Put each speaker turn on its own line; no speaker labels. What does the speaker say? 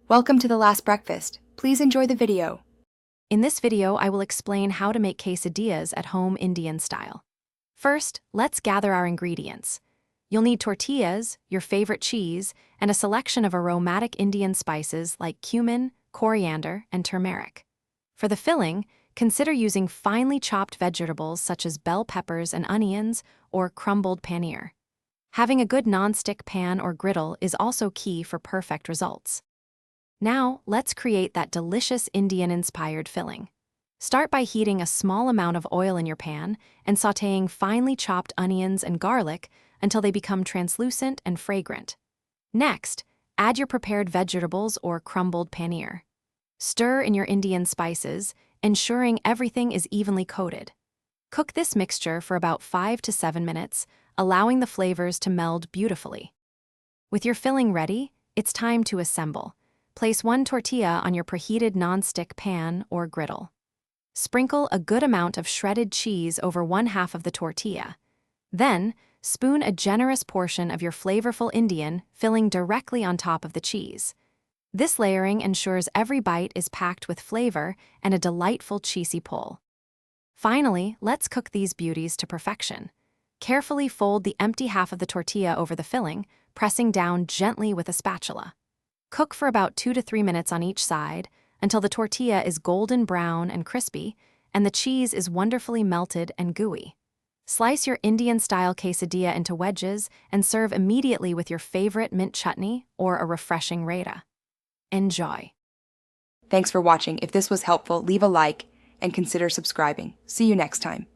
Welcome to the last breakfast. Please enjoy the video.
In this video, I will explain how to make quesadillas at home Indian style. First, let's gather our ingredients. You'll need tortillas, your favorite cheese, and a selection of aromatic Indian spices like cumin, coriander, and turmeric. For the filling, consider using finely chopped vegetables such as bell peppers and onions or crumbled paneer. Having a good non-stick pan or griddle is also key for perfect results. Now, let's create that delicious Indian-inspired filling. Start by heating a small amount of oil in your pan and sautéing finely chopped onions and garlic until they become translucent and fragrant. Next, add your prepared vegetables or crumbled paneer. Stir in your Indian spices, ensuring everything is evenly coated. Cook this mixture for about 5 to 7 minutes, allowing the flavors to meld beautifully. With your filling ready, it's time to assemble. Place one tortilla on your preheated non-stick pan or griddle. Sprinkle a good amount of shredded cheese over one half of the tortilla. Then, spoon a generous portion of your flavorful Indian filling directly on top of the cheese. This layering ensures every bite is packed with flavor and a delightful cheesy pull. Finally, let's cook these beauties to perfection. Carefully fold the empty half of the tortilla over the filling, pressing down gently with a spatula. Cook for about 2 to 3 minutes on each side until the tortilla is golden brown and crispy and the cheese is wonderfully melted and gooey. Slice your Indian-style quesadilla into wedges and serve immediately with your favorite mint chutney or a refreshing raita. Enjoy!
Thanks for watching. If this was helpful, leave a like and consider subscribing. See you next time.